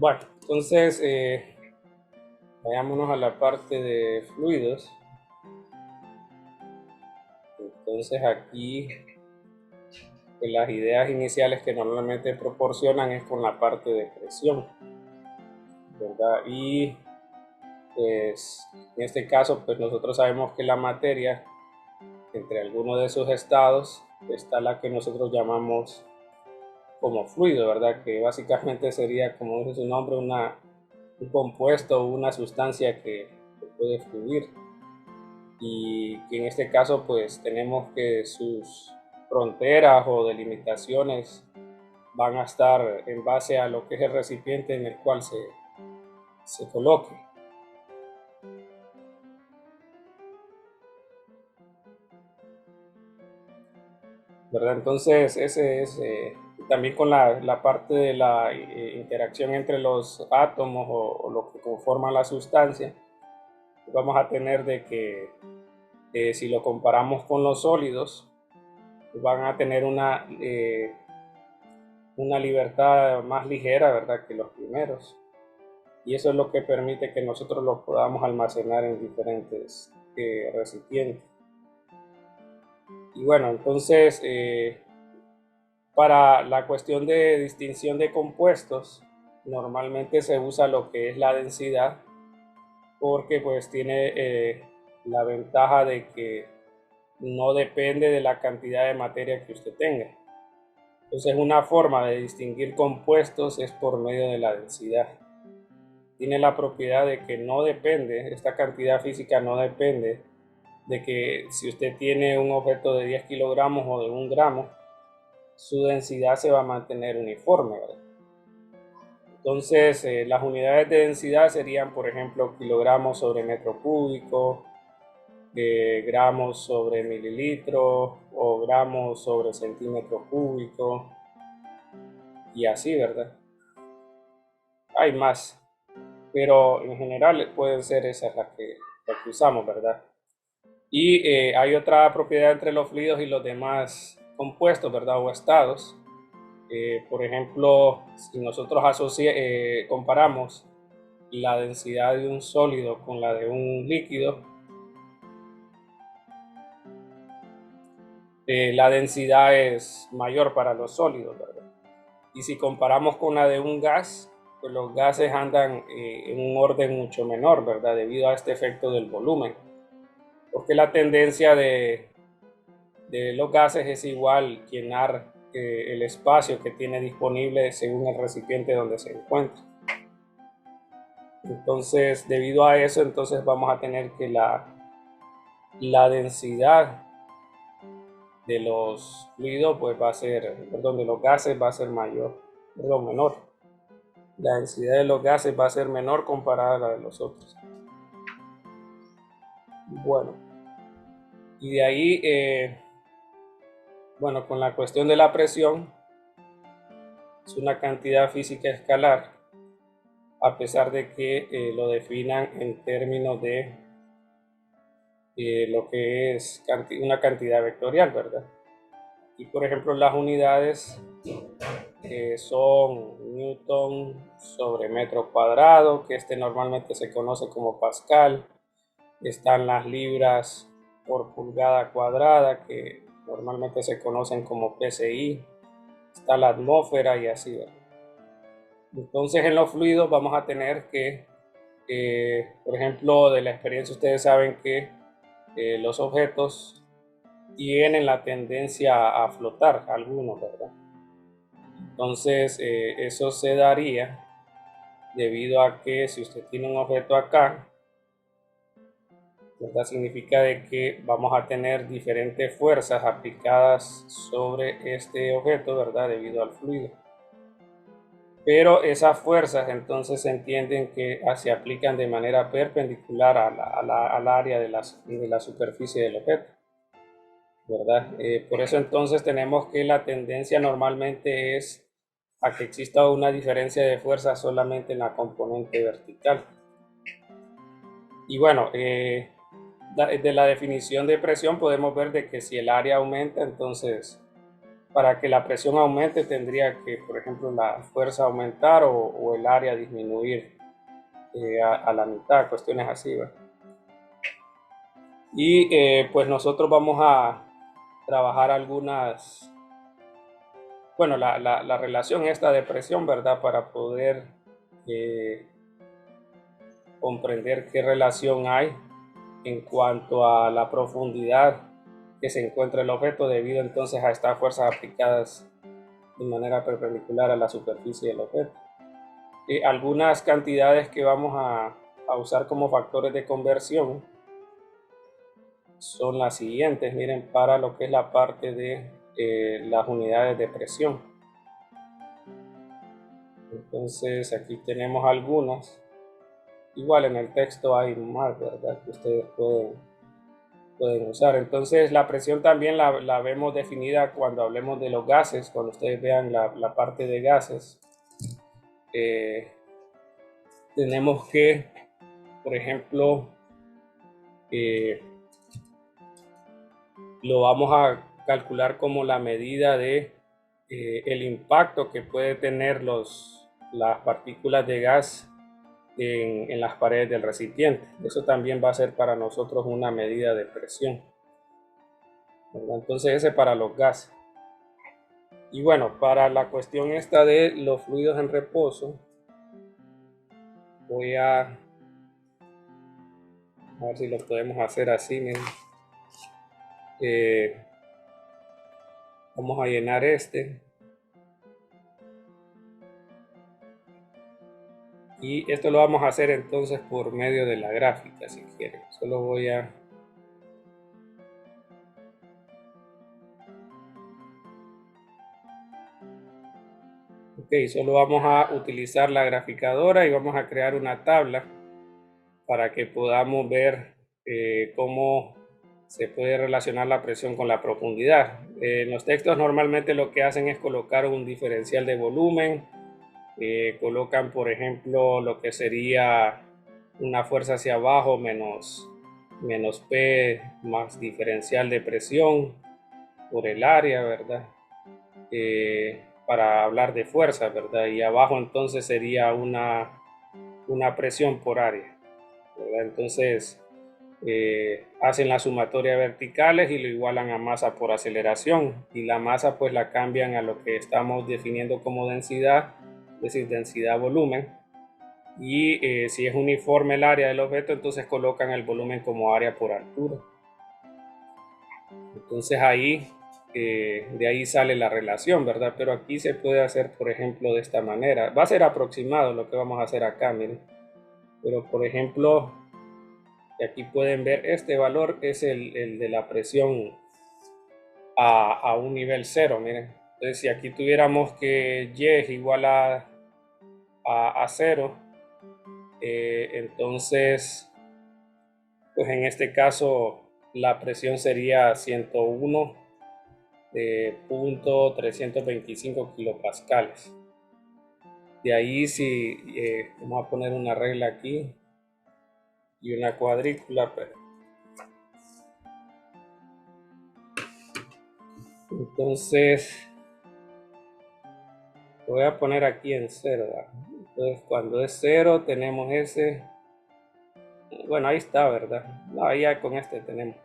Bueno, entonces vayámonos a la parte de fluidos. Entonces aquí pues, las ideas iniciales que normalmente proporcionan es con la parte de presión, ¿verdad? Y pues en este caso pues nosotros sabemos que la materia, entre algunos de sus estados, está la que nosotros llamamos como fluido, ¿verdad? Que básicamente sería, como dice su nombre, un compuesto o una sustancia que puede fluir. Y que en este caso pues tenemos que sus fronteras o delimitaciones van a estar en base a lo que es el recipiente en el cual se coloque. ¿Verdad? Entonces ese es también con la parte de la interacción entre los átomos o lo que conforma la sustancia, vamos a tener de que si lo comparamos con los sólidos, van a tener una libertad más ligera, ¿verdad?, que los primeros. Y eso es lo que permite que nosotros los podamos almacenar en diferentes recipientes. Y bueno, entonces, para la cuestión de distinción de compuestos, normalmente se usa lo que es la densidad, porque pues tiene la ventaja de que no depende de la cantidad de materia que usted tenga. Entonces, una forma de distinguir compuestos es por medio de la densidad. Tiene la propiedad de que no depende, esta cantidad física no depende de que si usted tiene un objeto de 10 kilogramos o de 1 gramo, su densidad se va a mantener uniforme, ¿verdad? Entonces, las unidades de densidad serían, por ejemplo, kilogramos sobre metro cúbico, gramos sobre mililitro o gramos sobre centímetro cúbico y así, ¿verdad? Hay más, pero en general pueden ser esas las que usamos, ¿verdad? Y hay otra propiedad entre los fluidos y los demás compuestos, ¿verdad? O estados. Por ejemplo, si nosotros comparamos la densidad de un sólido con la de un líquido, la densidad es mayor para los sólidos, ¿verdad? Y si comparamos con la de un gas, pues los gases andan en un orden mucho menor, ¿verdad? Debido a este efecto del volumen. Porque la tendencia de los gases es igual llenar el espacio que tiene disponible según el recipiente donde se encuentra. Entonces, debido a eso, entonces vamos a tener que la densidad de los fluidos pues va a ser, perdón, de los gases va a ser menor. La densidad de los gases va a ser menor comparada a la de los otros. Bueno, y de ahí, bueno, con la cuestión de la presión, es una cantidad física escalar, a pesar de que lo definan en términos de lo que es una cantidad vectorial, ¿verdad? Y por ejemplo, las unidades son Newton sobre metro cuadrado, que normalmente se conoce como Pascal. Están las libras por pulgada cuadrada, que normalmente se conocen como PSI. Está la atmósfera y así, ¿verdad? Entonces, en los fluidos vamos a tener que, por ejemplo, de la experiencia ustedes saben que los objetos tienen la tendencia a flotar, algunos, ¿verdad? Entonces, eso se daría debido a que si usted tiene un objeto acá, ¿verdad? Significa de que vamos a tener diferentes fuerzas aplicadas sobre este objeto, ¿verdad? Debido al fluido. Pero esas fuerzas entonces se entienden que se aplican de manera perpendicular al área de la superficie del objeto, ¿verdad? Por eso entonces tenemos que la tendencia normalmente es a que exista una diferencia de fuerza solamente en la componente vertical. Y bueno, de la definición de presión podemos ver de que si el área aumenta, entonces para que la presión aumente tendría que, por ejemplo, la fuerza aumentar o el área disminuir a la mitad, cuestiones así, ¿verdad? Y pues nosotros vamos a trabajar algunas, bueno, la relación esta de presión, ¿verdad? Para poder comprender qué relación hay en cuanto a la profundidad que se encuentra el objeto debido entonces a estas fuerzas aplicadas de manera perpendicular a la superficie del objeto. Algunas cantidades que vamos a usar como factores de conversión son las siguientes, miren, para lo que es la parte de las unidades de presión. Entonces aquí tenemos algunas. Igual en el texto hay más, ¿verdad? Que ustedes pueden usar. Entonces la presión también la vemos definida cuando hablemos de los gases, cuando ustedes vean la parte de gases. Tenemos que, por ejemplo, lo vamos a calcular como la medida de el impacto que puede tener las partículas de gas en las paredes del recipiente. Eso también va a ser para nosotros una medida de presión, ¿verdad? Entonces ese para los gases. Y bueno, para la cuestión esta de los fluidos en reposo, voy a ver si lo podemos hacer así, miren. Vamos a llenar este. Y esto lo vamos a hacer entonces por medio de la gráfica, si quieren. Solo voy a... Ok, solo vamos a utilizar la graficadora y vamos a crear una tabla para que podamos ver cómo se puede relacionar la presión con la profundidad. En los textos normalmente lo que hacen es colocar un diferencial de volumen, colocan por ejemplo lo que sería una fuerza hacia abajo menos P más diferencial de presión por el área, ¿verdad? Para hablar de fuerza, ¿verdad? Y abajo entonces sería una presión por área, ¿verdad? Entonces hacen la sumatoria verticales y lo igualan a masa por aceleración, y la masa pues la cambian a lo que estamos definiendo como densidad, es decir, densidad volumen. Y si es uniforme el área del objeto, entonces colocan el volumen como área por altura. Entonces ahí, de ahí sale la relación, ¿verdad? Pero aquí se puede hacer, por ejemplo, de esta manera. Va a ser aproximado lo que vamos a hacer acá, miren. Pero, por ejemplo, aquí pueden ver este valor es el de la presión a un nivel cero, miren. Entonces, si aquí tuviéramos que Y es igual a cero, entonces, pues en este caso la presión sería 101.325 kilopascales. De ahí si vamos a poner una regla aquí y una cuadrícula, pero entonces voy a poner aquí en cero, ¿verdad? Entonces cuando es cero tenemos ese, bueno, ahí está, ¿verdad? No, ahí ya con este tenemos.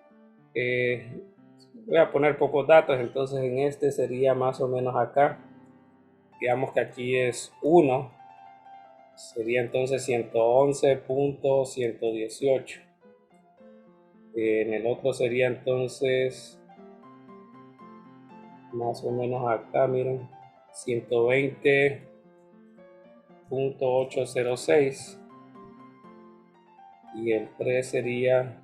Voy a poner pocos datos, entonces en este sería más o menos acá. Digamos que aquí es 1, sería entonces 111.118. En el otro sería entonces más o menos acá, miren, 120.806. Y el 3 sería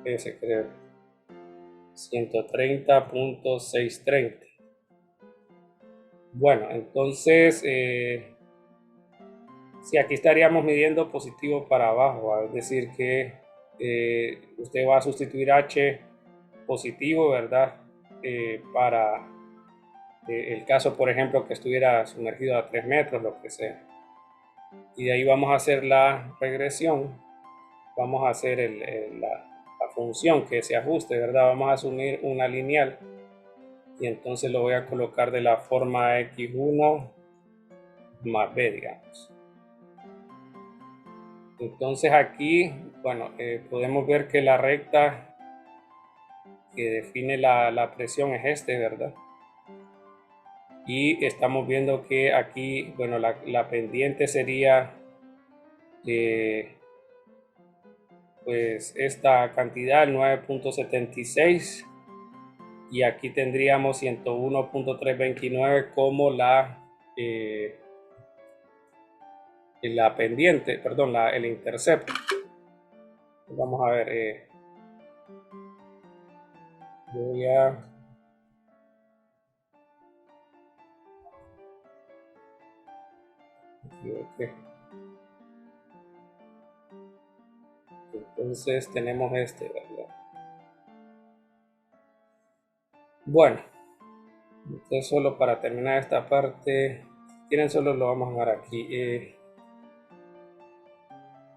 ese, creo, 130.630. Bueno, entonces si aquí estaríamos midiendo positivo para abajo, es decir que usted va a sustituir H positivo, ¿verdad? Para el caso, por ejemplo, que estuviera sumergido a 3 metros, lo que sea. Y de ahí vamos a hacer la regresión, vamos a hacer la función que se ajuste, ¿verdad? Vamos a asumir una lineal y entonces lo voy a colocar de la forma x1 más b, digamos. Entonces aquí, bueno, podemos ver que la recta que define la presión es este, ¿verdad? Y estamos viendo que aquí, bueno, la pendiente sería pues esta cantidad, 9.76, y aquí tendríamos 101.329 como la pendiente, perdón, el intercepto. Vamos a ver, voy a okay. Entonces tenemos este, ¿verdad? Bueno, entonces solo para terminar esta parte, si quieren solo lo vamos a dejar aquí.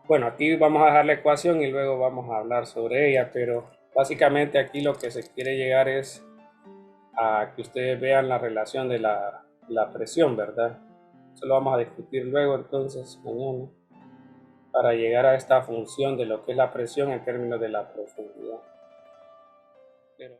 Bueno, aquí vamos a dejar la ecuación y luego vamos a hablar sobre ella, pero básicamente aquí lo que se quiere llegar es a que ustedes vean la relación de la presión, ¿verdad? Eso lo vamos a discutir luego entonces mañana para llegar a esta función de lo que es la presión en términos de la profundidad. Pero